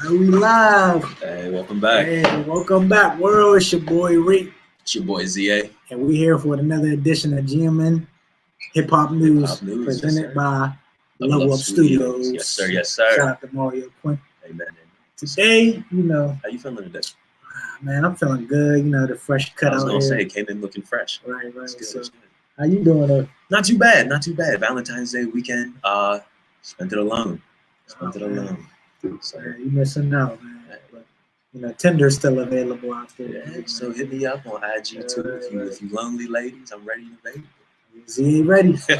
Are we live? Hey, welcome back. Hey, welcome back, world. It's your boy Rick. It's your boy ZA. And we're here for another edition of GMN Hip Hop News, presented by Level Up Studios. Yes, sir. Yes, sir. Shout out to Mario Quinn. Amen. Today, how you feeling today? Man, I'm feeling good. The fresh cut out. I was gonna say, it came in looking fresh. Right. So, how you doing? Not too bad. Valentine's Day weekend. Spent it alone. So you missing out, man. But Tinder's still available out there. Yeah, so hit me up on IG too. If you lonely ladies, I'm ready to date. Z ready. So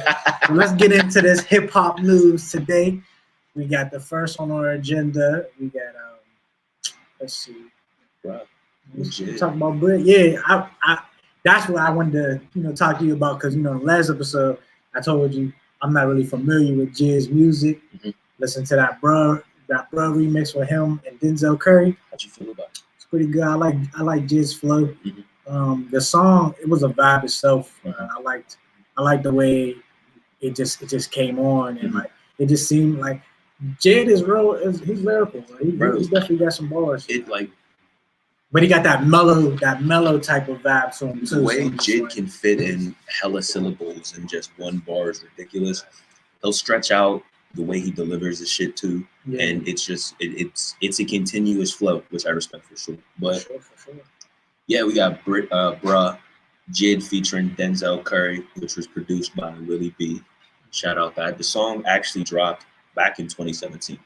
let's get into this hip hop news today. We got the first on our agenda. We got let's see. Right. Talk about Brit. Yeah, I that's what I wanted to talk to you about, because last episode I told you I'm not really familiar with Jiz's music. Mm-hmm. Listen to that Bruh remix with him and Denzel Curry. How'd you feel about it? It's pretty good. I like Jiz's flow. Mm-hmm. The song, it was a vibe itself. Mm-hmm. I liked the way it just came on, and like it just seemed like Jid is real. He's lyrical. He definitely got some bars. But he got that mellow type of vibe to him too. The way Jid can fit in hella syllables in just one bar is ridiculous. He'll stretch out the way he delivers his shit too, and it's just it's a continuous flow, which I respect for sure. But for sure. Yeah, we got Bruh, Jid featuring Denzel Curry, which was produced by Willie B. Shout out that. The song actually dropped back in 2017.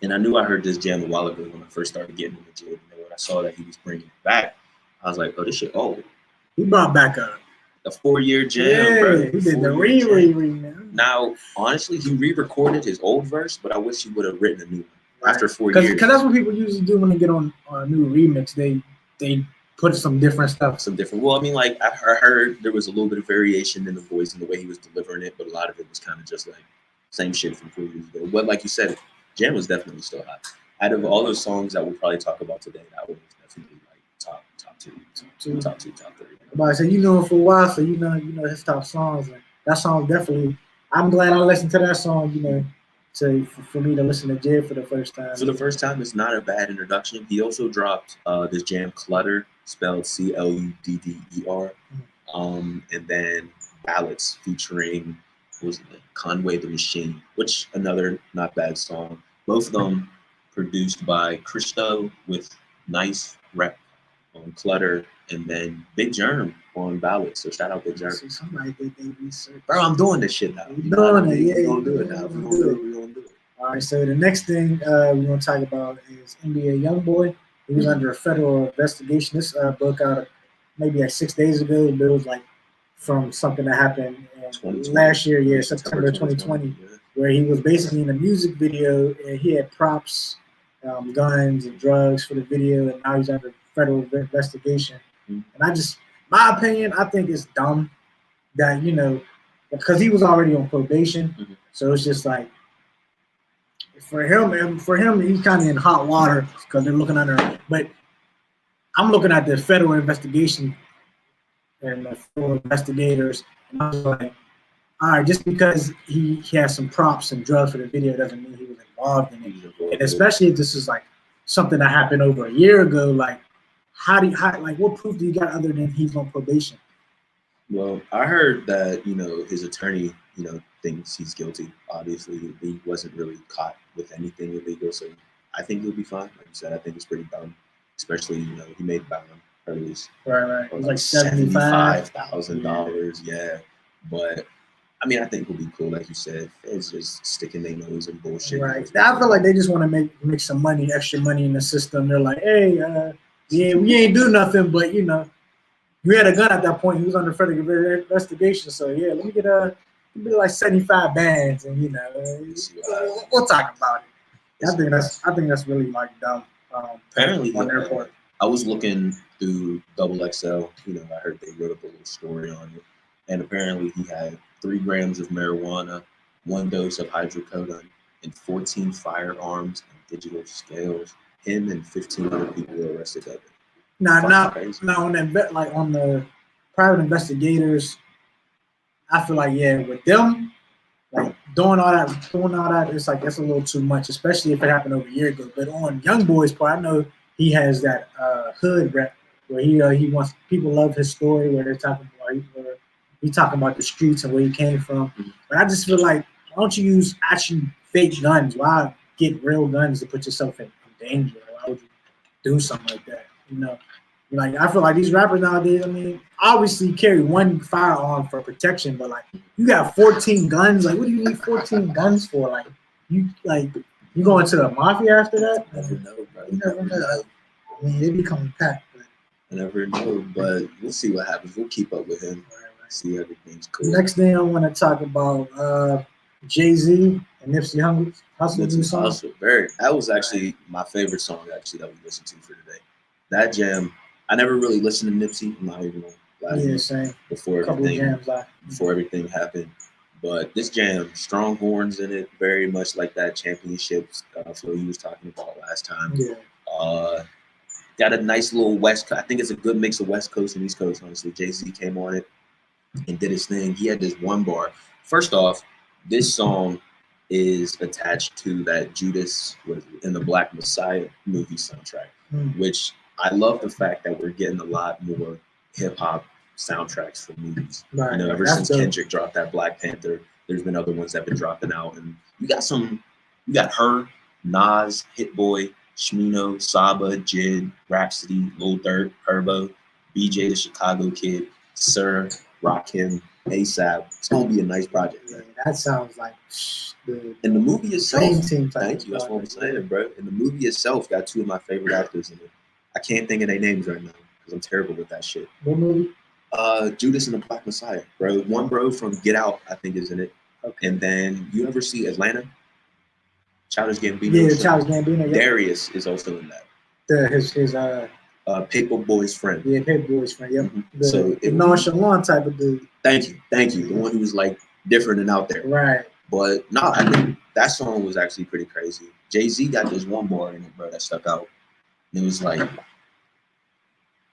And I knew I heard this jam a while ago when I first started getting into Jid. And then when I saw that he was bringing it back, I was like, oh, this shit old. He brought back a 4-year jam, bro. He did the re. Now, honestly, he re-recorded his old verse, but I wish he would have written a new one after 4 years. Because that's what people usually do when they get on a new remix. They put some different stuff. Well, I mean, like, I heard there was a little bit of variation in the voice and the way he was delivering it, but a lot of it was kind of just like same shit from 4 years ago. But like you said, jam was definitely still hot. Out of all those songs that we'll probably talk about today, that one was definitely like top two, top 3. But I said, you know him for a while, so you know his top songs. And that song definitely. I'm glad I listened to that song. For me to listen to Jid for the first time. For the first time, it's not a bad introduction. He also dropped this jam Clutter, spelled Cludder, and then Ballads featuring Conway the Machine, which another not bad song. Both of them produced by Christo with nice rep on Clutter, and then Big Germ on Ballads. So shout out Big Germ. So somebody did their research. Bro, I'm doing this shit now. We're gonna do it. All right, so the next thing we're gonna talk about is NBA YoungBoy. He was under a federal investigation. This broke out maybe like 6 days ago, but it was like from something that happened last year, September 2020, where he was basically in a music video and he had props, guns and drugs for the video, and now he's under federal investigation. And my opinion, I think it's dumb that, because he was already on probation. So it's just like, for him, he's kind of in hot water because they're looking under him. But I'm looking at the federal investigation and the federal investigators, and I was like, all right, just because he has some props and drugs for the video doesn't mean he was involved in it. And especially if this is like something that happened over a year ago, like what proof do you got other than he's on probation? Well, I heard that, his attorney, thinks he's guilty. Obviously, he wasn't really caught with anything illegal, so I think he'll be fine. Like you said, I think it's pretty dumb, especially, he made bond or at least right. It was like $75,000. Yeah, but I mean, I think he'll be cool. Like you said, it's just sticking their nose in bullshit. Right. I feel like they just want to make some money, extra money in the system. They're like, hey, we ain't do nothing, but you had a gun at that point. He was under federal investigation, so yeah, let me get like 75 bands, and we'll talk about it. I think that's really like dumb. Apparently, on their part. I was looking through XXL. I heard they wrote up a little story on it, and apparently he had 3 grams of marijuana, 1 dose of hydrocodone, and 14 firearms and digital scales. Him and 15 other people were arrested that day. Now on the private investigators, I feel like with them, like doing all that, it's like that's a little too much, especially if it happened over a year ago. But on Young Boy's part, I know he has that hood rep where he wants people love his story where they're talking about where he talking about the streets and where he came from. But I just feel like why don't you use actually fake guns? Why get real guns to put yourself in danger? Why would you do something like that? You know, like I feel like these rappers nowadays. I mean, obviously you carry one firearm for protection, but like you got 14 guns. Like, what do you need 14 guns for? Like you go into the mafia after that? You never know, bro. You never know. I mean, they be coming back. I never know, but we'll see what happens. We'll keep up with him. See everything's cool. Next thing I want to talk about Jay-Z and Nipsey Hussle new song. That was actually my favorite song that we listened to for today. That jam, I never really listened to Nipsey. I'm not even gonna lie to you. Same. Before everything happened. But this jam, strong horns in it, very much like that championships flow you was talking about last time. Yeah. Got a nice little West Coast. I think it's a good mix of West Coast and East Coast, honestly. Jay-Z came on it and did his thing. He had this one bar. First off, this song is attached to that Judas in the Black Messiah movie soundtrack, which I love the fact that we're getting a lot more hip-hop soundtracks for movies. Right. You know, ever since Kendrick dropped that Black Panther, there's been other ones that have been dropping out. And you got her, Nas, Hit Boy, Shmino, Saba, Jid, Rhapsody, Lil Durk, Herbo, BJ the Chicago Kid, Sir, Rakim, ASAP. It's gonna be a nice project, man. Yeah, that sounds like and the movie itself. Thank you. That's what I'm saying, bro. And the movie itself got two of my favorite actors in it. I can't think of their names right now because I'm terrible with that shit. What movie? Judas and the Black Messiah, bro. One bro from Get Out, I think, is in it. Okay. And then you ever see Atlanta? Childish Gambino. Yeah, Childish Gambino. Yeah. Darius is also in that. His Paper Boy's friend. Yeah, Paper Boy's friend. Yep. Mm-hmm. The nonchalant type of dude. Thank you. The one who was like different and out there. Right. But no, I think that song was actually pretty crazy. Jay-Z got this one bar in it, bro, that stuck out. And it was like,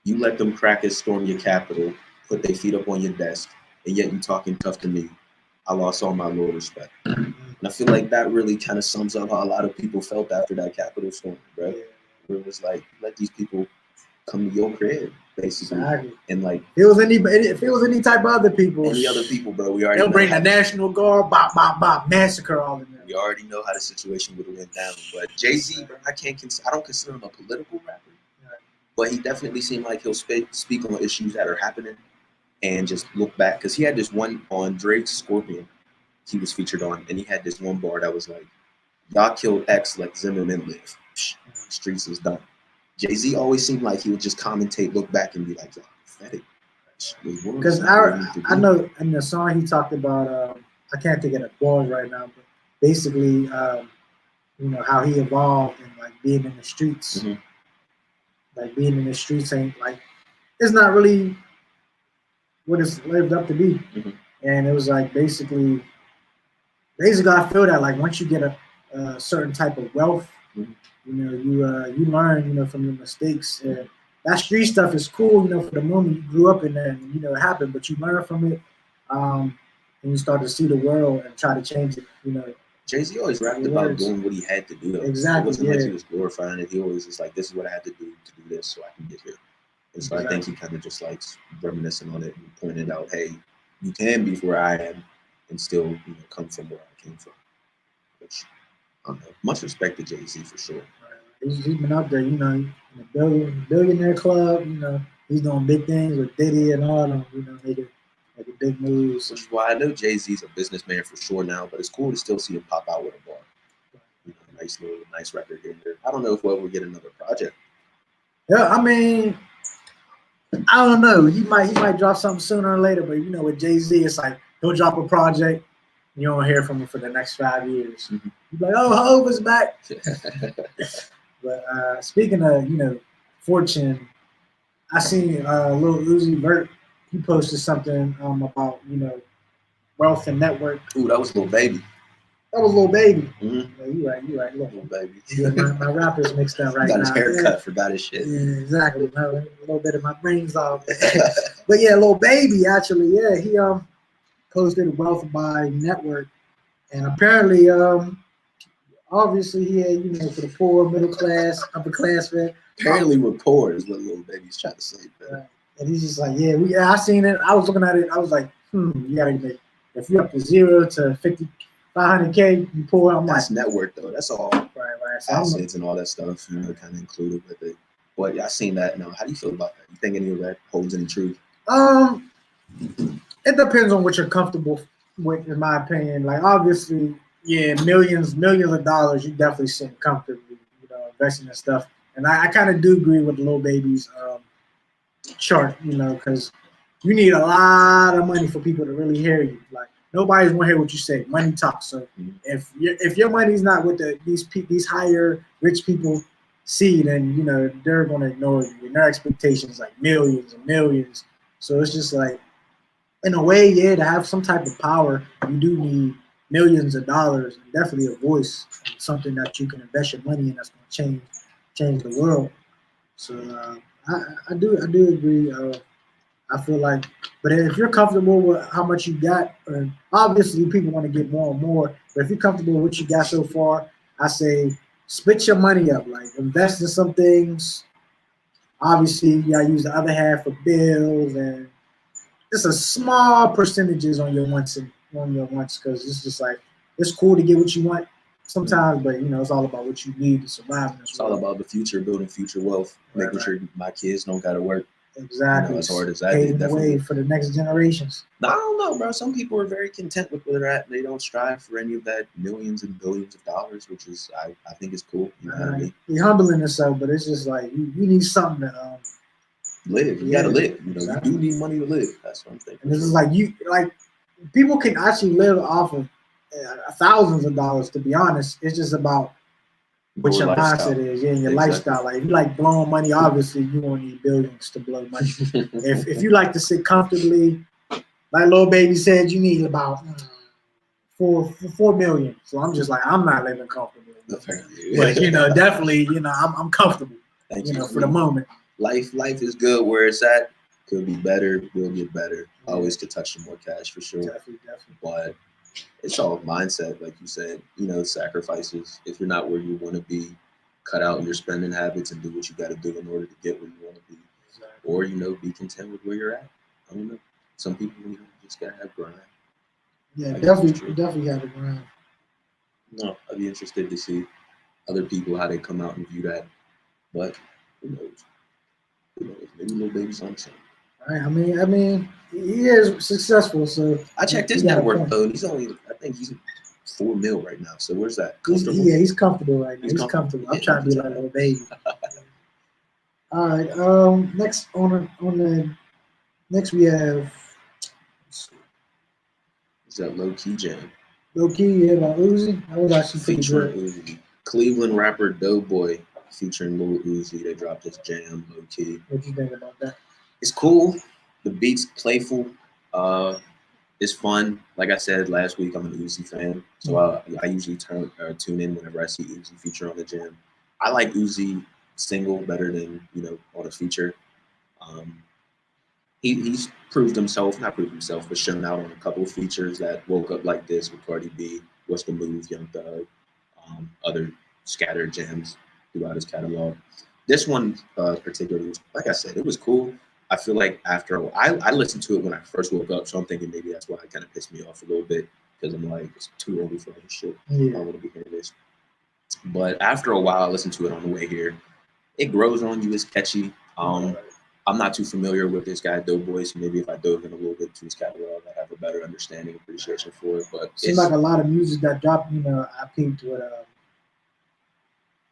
you let them crackers storm your Capitol, put their feet up on your desk, and yet you talking tough to me. I lost all my loyal respect. And I feel like that really kind of sums up how a lot of people felt after that Capitol storm, bro. Where it was like, let these people come to your crib, basically. Exactly. And like, if it was any type of other people, bro, we already they'll bring the National Guard, bop, massacre all of them. We already know how the situation would have went down. But Jay-Z, bro, I don't consider him a political rapper. But he definitely seemed like he'll speak on issues that are happening and just look back. Because he had this one on Drake's Scorpion he was featured on, and he had this one bar that was like, y'all killed X, let Zimmerman live. Streets is done. Jay-Z always seemed like he would just commentate, look back, and be like, y'all pathetic. Because I know in the song he talked about, I can't think of the bars right now, but basically, how he evolved and like being in the streets. Mm-hmm. Like being in the streets ain't like, it's not really what it's lived up to be. Mm-hmm. And it was like basically I feel that like once you get a certain type of wealth, mm-hmm. You learn, from your mistakes. And that street stuff is cool, for the moment you grew up in there and it happened, but you learn from it, and you start to see the world and try to change it. Jay-Z always rapped about doing what he had to do. Though. Exactly. It wasn't like he was glorifying it. He always was like, this is what I had to do this so I can get here. And so I think he kind of just likes reminiscing on it and pointed out, hey, you can be where I am and still come from where I came from. Which, I don't know. Much respect to Jay-Z for sure. He's been out there, in the billionaire club. He's doing big things with Diddy and all them. Making big moves. Which is why I know Jay-Z's a businessman for sure now, but it's cool to still see him pop out with a bar. Nice record here. I don't know if we'll ever get another project. Yeah, I mean, I don't know. He might drop something sooner or later, but with Jay-Z, it's like he'll drop a project, you don't hear from him for the next 5 years. Mm-hmm. You're like, oh, Hov is back. But speaking of, Fortune, I seen Lil Uzi Vert. He posted something about wealth and network. Ooh, that was Lil Baby. That was Lil Baby. Mm-hmm. Yeah, you right. Lil Baby. Yeah, my rappers mixed up right now. Got his haircut, forgot his shit. Yeah, exactly. A little bit of my brains off. But yeah, Lil Baby actually, he posted Wealth by Network, And apparently, obviously, he had, for the poor, middle class, upper class man. Apparently, we're poor is what Lil Baby's trying to say. And he's just like, I seen it. I was looking at it. I was like, you gotta make. If you're up to 0 to 500K, you poor. I'm That's like, net worth though. That's all. Right. So Assets and all that stuff, kind of included with it. But I seen that now. How do you feel about that? You think any of that holds any truth? It depends on what you're comfortable with, in my opinion. Like, obviously, millions of dollars, you definitely sit comfortably, investing in stuff. And I kind of do agree with Lil Baby's chart, because you need a lot of money for people to really hear you. Like, nobody's gonna hear what you say. Money talks. So if your money's not with these higher rich people see, then they're gonna ignore you. And their expectations like millions and millions. So it's just like, in a way, to have some type of power, you do need millions of dollars and definitely a voice, something that you can invest your money in that's going to change the world. So I do agree. I feel like, but if you're comfortable with how much you got, obviously people want to get more and more. But if you're comfortable with what you got so far, I say split your money up, like invest in some things. Obviously, you gotta use the other half for bills and just a small percentages on your wants because it's just like it's cool to get what you want sometimes, but it's all about what you need to survive. It's all about the future, building future wealth, making sure my kids don't gotta work. Exactly. As hard as that, paving the way for the next generations. I don't know, bro. Some people are very content with where they're at. They don't strive for any of that millions and billions of dollars, which is I think is cool. You know what I mean? You're humbling yourself, but it's just like you need something to live. You gotta live. Exactly. You do need money to live. That's what I'm thinking. And this is like people can actually live off of thousands of dollars. To be honest, it's just about what your mindset is, and your lifestyle. Like if you like blowing money, obviously you won't need billions to blow money. if you like to sit comfortably, like Lil Baby said, you need about 4 million. So I'm just like, I'm not living comfortably, but definitely, I'm comfortable. For the moment. Life is good where it's at. Could be better. Will get better. Always could touch some more cash for sure. Definitely. But it's all mindset, like you said. Sacrifices. If you're not where you want to be, cut out your spending habits and do what you got to do in order to get where you want to be. Exactly. Or be content with where you're at. I don't know. Some people just gotta have grind. Yeah, definitely have a grind. No, I'd be interested to see other people how they come out and view that. But who knows? Maybe Lil Baby's on something. Right. I mean, he is successful. So I checked his net worth though. And I think he's 4 mil right now. So where's that? He's comfortable right now. He's comfortable. I'm trying to be like Lil Baby. All right. Next next we have. Is that Low Key Jam? Low Key, about Uzi. I was actually featuring Uzi. Cleveland rapper Doughboy featuring Lil Uzi. They dropped this jam, Low Key. What you think about that? It's cool. The beat's playful. It's fun. Like I said last week, I'm an Uzi fan, so I usually tune in whenever I see Uzi feature on the jam. I like Uzi single better than on a feature. He's proved himself, not proved himself, but shown out on a couple of features that Woke Up Like This with Cardi B, What's the Move, Young Thug, other scattered jams throughout his catalog. This one particularly, like I said, it was cool. I feel like after a while, I listened to it when I first woke up, so I'm thinking maybe that's why it kind of pissed me off a little bit, because I'm like, it's too early for all this shit. Yeah. I don't want to be hearing this. But after a while, I listened to it on the way here. It grows on you. It's catchy. I'm not too familiar with this guy, Doughboy, so maybe if I dove in a little bit to his catalog, I'd have a better understanding, appreciation for it. But seems like a lot of music that dropped, I peeped with,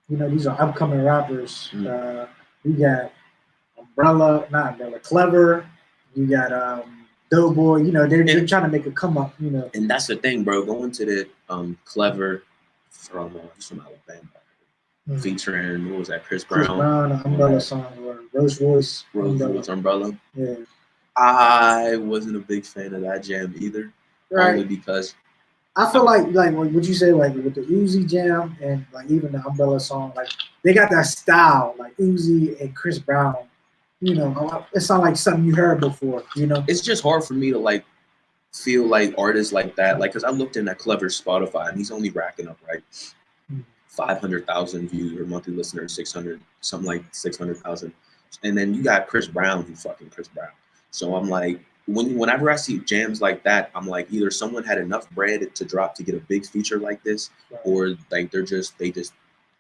these are upcoming rappers. We got Clever. You got Doughboy. They're trying to make a come up. And that's the thing, bro. Going to the Clever from Alabama, featuring what was that? Chris Brown. Chris Brown, Umbrella song, or Rose Royce. Umbrella. Yeah. I wasn't a big fan of that jam either. Right. Only because I feel like what you say, like with the Uzi jam and like even the Umbrella song, like they got that style, like Uzi and Chris Brown. It's not like something you heard before. It's just hard for me to feel like artists like that, like, because I looked in that Clever Spotify and he's only racking up, right, 500,000 views or monthly listeners, 600, something like 600,000. And then you got Chris Brown, who fucking Chris Brown. So I'm like, whenever I see jams like that, I'm like, either someone had enough bread to drop to get a big feature like this, or like they just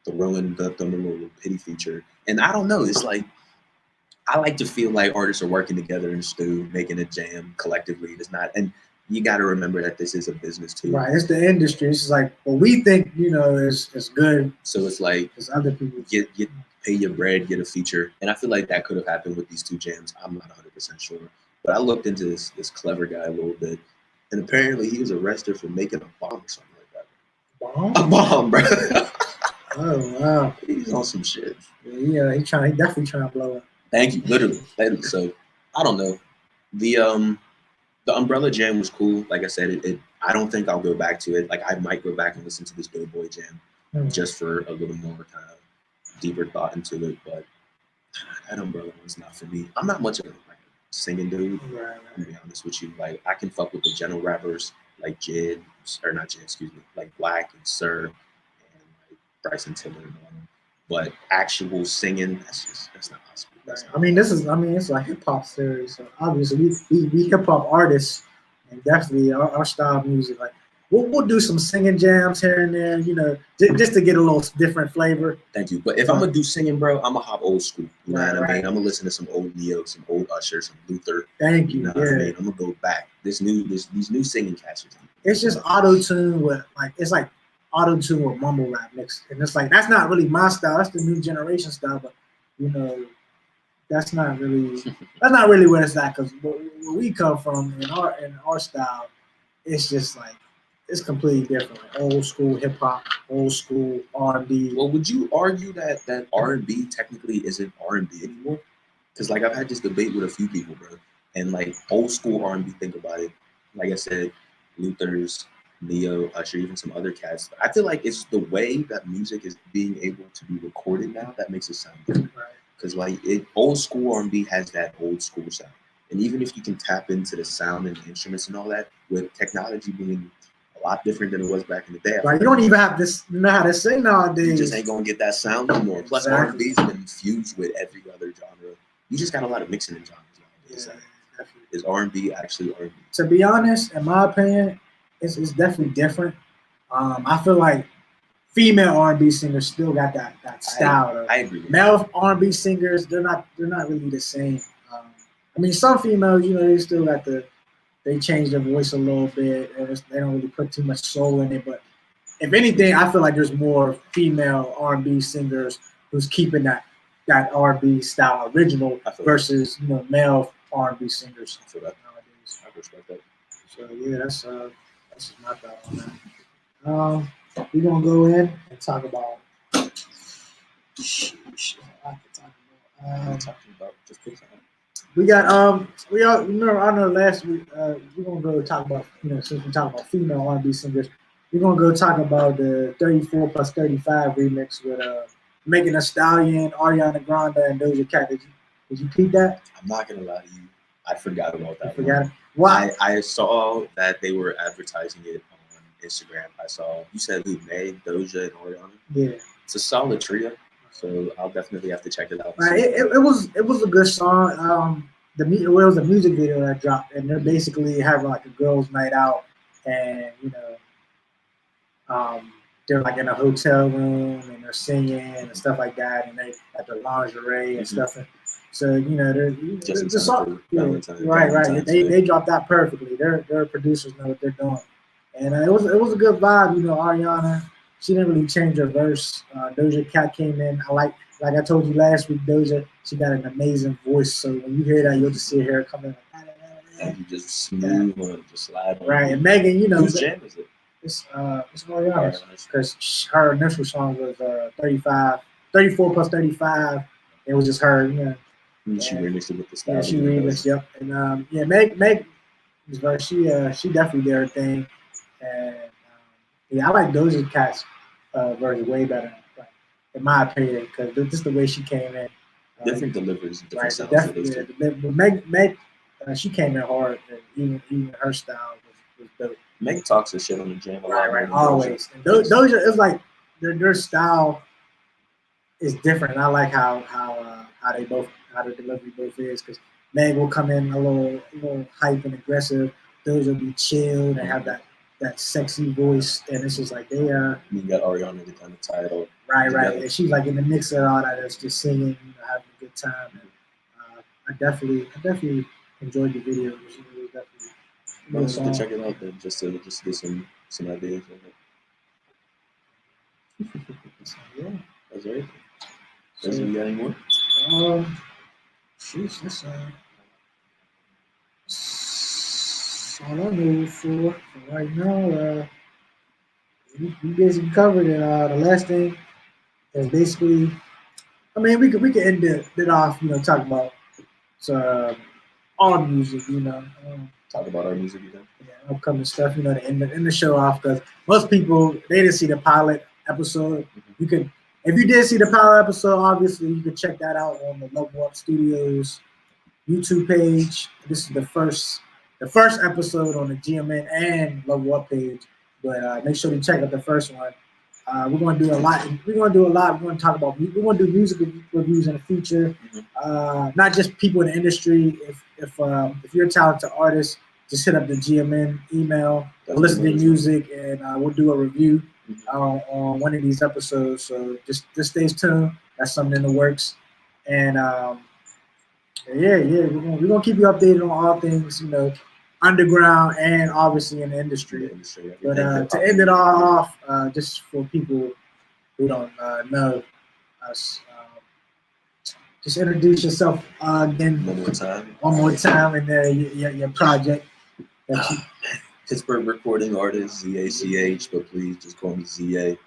throw in the little pity feature. And I don't know. It's like, I like to feel like artists are working together in the studio, making a jam collectively. It's not, and you got to remember that this is a business too. Right, it's the industry. It's like what we think, is good. So it's like, it's other people get pay your bread, get a feature, and I feel like that could have happened with these two jams. I'm not 100% sure, but I looked into this Clever guy a little bit, and apparently he was arrested for making a bomb or something like that. Bomb? A bomb, bro. Oh wow, he's on some shit. Yeah, he definitely trying to blow up. Thank you, literally. So I don't know. The Umbrella Jam was cool. Like I said, I don't think I'll go back to it. Like I might go back and listen to this Doughboy Jam just for a little more kind of deeper thought into it. But that Umbrella one's not for me. I'm not much of a singing dude. Right. To be honest with you, like I can fuck with the general rappers like Jid, or not Jid, excuse me, like Black and Sir and like Bryson Tiller and all that. But actual singing, that's not possible. It's a hip hop series, so obviously we hip hop artists, and definitely our style of music. Like we'll do some singing jams here and there, just to get a little different flavor. Thank you. But if I'm gonna do singing, bro, I'm gonna hop old school. You know what I mean? I'm gonna listen to some old Neo, some old Usher, some Luther. Thank you. You know what I mean? I'm gonna go back. These new singing cats. It's just auto tune with like auto tune with mumble rap mixed, and it's like that's not really my style. That's the new generation style, but that's not really where it's at, because where we come from in our style, it's just like it's completely different. Like old school hip hop, old school R&B. Well, would you argue that R&B technically isn't R&B anymore? Because like I've had this debate with a few people, bro, and like old school R&B. Think about it. Like I said, Luther's, Neo, Usher, even some other cats. I feel like it's the way that music is being able to be recorded now that makes it sound different. Right. Because like old school R&B has that old school sound, and even if you can tap into the sound and the instruments and all that, with technology being a lot different than it was back in the day, right? You don't even have this know how to sing nowadays. You just ain't gonna get that sound anymore. Plus, R&B's been fused with every other genre. You just got a lot of mixing in genres nowadays. Yeah, is R&B actually R&B? To be honest, in my opinion, it's definitely different. I feel like female R&B singers still got that style. I agree. Male R&B singers, they're not really the same. Some females, they still got they change their voice a little bit, and they don't really put too much soul in it. But if anything, I feel like there's more female R&B singers who's keeping that R&B style original versus male R&B singers. I feel that nowadays. I respect that. So yeah, that's just my thought on that. We're gonna go in and talk about. We got we all remember I know last week we're gonna go talk about since we talk about female R&B singers, we're gonna go talk about the 34 plus 35 remix with Megan Thee Stallion, Ariana Grande, and Doja Cat. Did you peep that? I'm not gonna lie to you, I forgot about that. You forgot it? Why? I saw that they were advertising it on Instagram. I saw you said who, Meg, Doja, and Ariana. Yeah, it's a solid trio. So I'll definitely have to check it out. Right, it was a good song. It was a music video that dropped, and they're basically having like a girls' night out, and they're like in a hotel room and they're singing and stuff like that, and they got their lingerie and stuff. And so they're just the song, right. They dropped that perfectly. Their producers know what they're doing, and it was a good vibe. Ariana. She didn't really change her verse. Doja Cat came in. Like I told you last week, Doja, she got an amazing voice. So when you hear that, you'll just see her come in. And you just smooth on, just slide on. Right, and Megan, whose jam is it? It's Ariana's, because her initial song was 34 plus 35. It was just her, She remixed it with the style. Yeah, she remixed, yep. And Meg, she definitely did her thing. And I like Doja Cat's version way better, in my opinion, because just the way she came in. Different deliveries, different sounds. Definitely, but Meg, she came in hard, and even her style was was dope. Meg talks her shit on the jam a lot. Right. Always. And those are, it's like their style is different. And I like how they both, how the delivery both is, because Meg will come in a little hype and aggressive. Those will be chill and have that sexy voice, and it's just like they are. You got Ariana to kind of tie it up. Right. And she's like in the mix of all that. It's just singing, having a good time. And I definitely enjoyed the video. It was definitely. Well, you can check it out then, just to get some ideas on it. Yeah, that's right. So, you got any more? Sheesh, that's all I know for right now. We basically covered it. The last thing is basically, I mean, we could end it off, talk about our music, Talk about our music again. Yeah, upcoming stuff, to end the show off, because most people, they didn't see the pilot episode. Mm-hmm. You could, if you did see the pilot episode, obviously you could check that out on the Level Up Studios YouTube page. This is the first episode on the GMN and Level Up page, but make sure you check out the first one. We're going to do a lot. We're going to talk about. We're going to do music reviews in the future. Not just people in the industry. If you're a talented artist, just hit up the GMN email, listen to music, and we'll do a review on one of these episodes. So just stay tuned. That's something in the works. And we're gonna keep you updated on all things, underground and obviously in the industry. But to end it all off, just for people who don't know us, just introduce yourself again one more time, and your project. Pittsburgh recording artist ZACH, but please just call me ZA.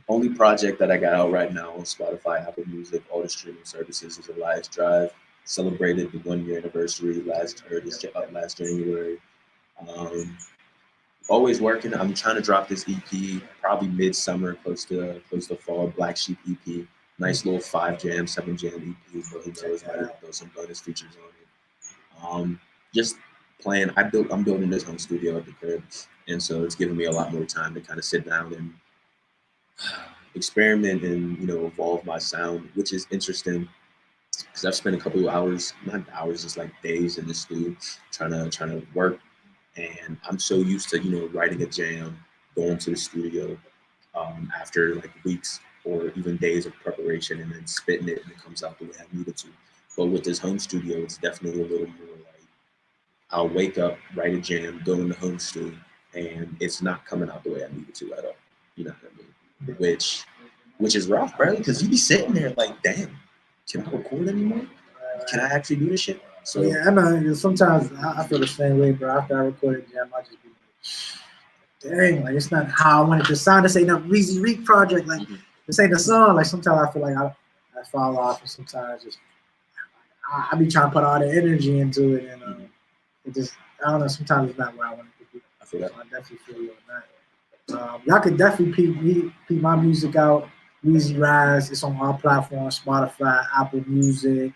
Only project that I got out right now on Spotify, Apple Music, all the streaming services is Elias Drive. Celebrated the 1-year anniversary last January. Always working. I'm trying to drop this EP probably midsummer, close to fall. Black Sheep EP, nice little 7 jam EP. But who knows, I might throw some bonus features on it. Just playing. I'm building this home studio at the crib, and so it's giving me a lot more time to kind of sit down and experiment and evolve my sound, which is interesting because I've spent a couple of hours, not hours, just like days in the studio trying to work, and I'm so used to writing a jam, going to the studio after like weeks or even days of preparation, and then spitting it, and it comes out the way I needed to. But with this home studio, it's definitely a little more like I'll wake up, write a jam, go in the home studio, and it's not coming out the way I needed to at all. You know what I mean? Which is rough, bro, because you be sitting there like, damn, can I record anymore? Can I actually do this shit? So yeah, I know. Sometimes I feel the same way, bro. After I record a jam, I just be like, dang, like it's not how I wanted to sound. This ain't no Reezy Reek project. Like this ain't the song. Like sometimes I feel like I fall off, and sometimes just I be trying to put all the energy into it, and it just I don't know. Sometimes it's not where I want it to be. I feel that. So I definitely feel you on that. Y'all could definitely peep my music out. Weezy Rise. It's on all platforms: Spotify, Apple Music,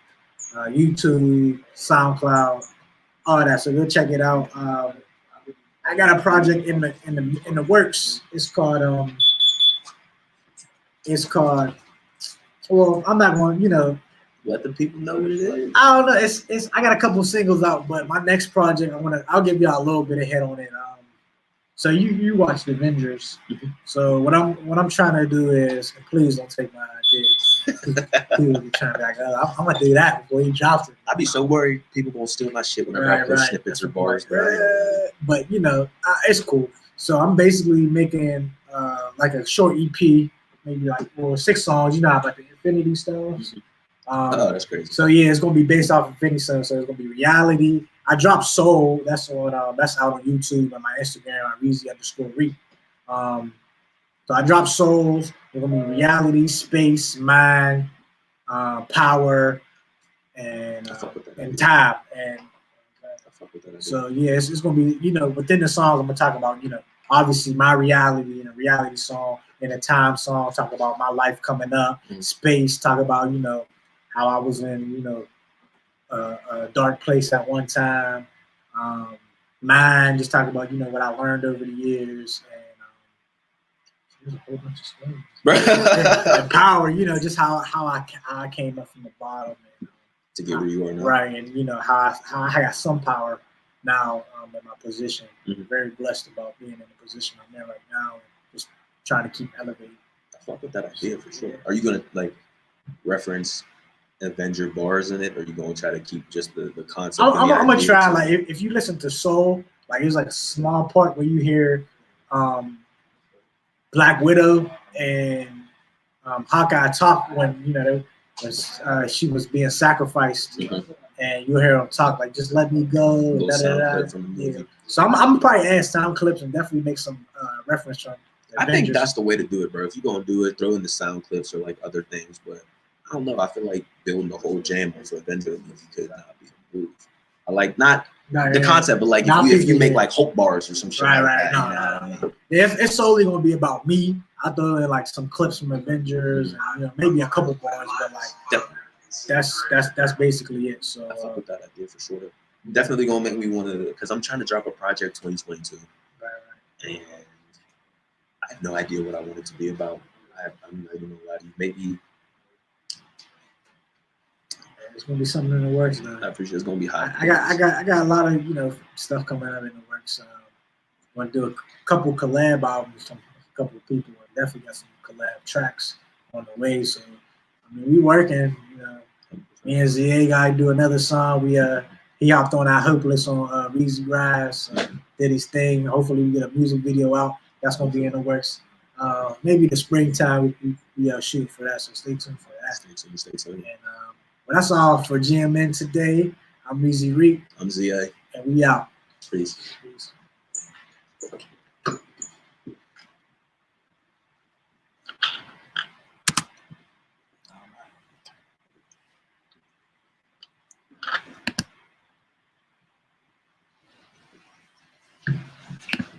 YouTube, SoundCloud, all that. So go check it out. I got a project in the works. It's called. Well, I'm not going. Let the people know what it is. I don't know. It's. I got a couple singles out, but my next project, I'll give y'all a little bit ahead on it. So you watched Avengers. So what I'm trying to do is, please don't take my ideas. People be trying to be like, I'm gonna do that before he drops it. I'd be so worried people won't steal my shit whenever I put snippets or bars. But it's cool. So I'm basically making like a short EP, maybe like 6 songs. You know how about the Infinity Stones. Oh, that's crazy. So yeah, it's gonna be based off Infinity Stones. So it's gonna be reality. I dropped Soul. That's on. That's out on YouTube and my Instagram. Reezy_Reek. So I dropped Souls. They're gonna be reality, space, mind, power, and time. And so yeah, it's gonna be within the songs I'm gonna talk about obviously my reality in a reality song, in a time song talk about my life coming up, space talk about how I was in a dark place at one time, mind, just talk about what I learned over the years, and there's a whole bunch of stories. And power, just how I came up from the bottom. And, to get where you are now. Right, and how I got some power now in my position. Mm-hmm. Very blessed about being in the position I'm in right now, and just trying to keep elevating. I fuck with that idea for sure. Are you gonna like reference Avenger bars in it, or are you gonna try to keep just the concept? I'm gonna try. Like if you listen to Soul, like there's like a small part where you hear Black Widow and Hawkeye talk when she was being sacrificed, and you hear them talk like, "Just let me go." Da, da, da. From the movie. Yeah. So I'm probably add sound clips and definitely make some reference from. I think that's the way to do it, bro. If you're gonna do it, throw in the sound clips or like other things. But I don't know. I feel like building the whole jam off of Avenger movie could not be a move. I like not the concept, but like if you make like Hope bars or some shit like that. No. If it's solely gonna be about me, I throw in like some clips from Avengers, maybe a couple bars, but like that's basically it. So I fuck with that idea for sure. Definitely gonna make me want to, because I'm trying to drop a project 2022, and I have no idea what I want it to be about. I'm not even gonna lie to you. Maybe it's gonna be something in the works now. I appreciate it's gonna be hot. I got a lot of stuff coming out in the works. Want to do a couple collab albums from a couple of people. I definitely got some collab tracks on the way. So I mean, we working. Me and ZA guy do another song. He hopped on our Hopeless on Reezy Rise, did his thing. Hopefully we get a music video out. That's gonna be in the works. Maybe the springtime we shoot for that. So stay tuned for that. Stay tuned. And well, that's all for GMN today. I'm Reezy Reek. I'm ZA. And we out. Peace. Peace.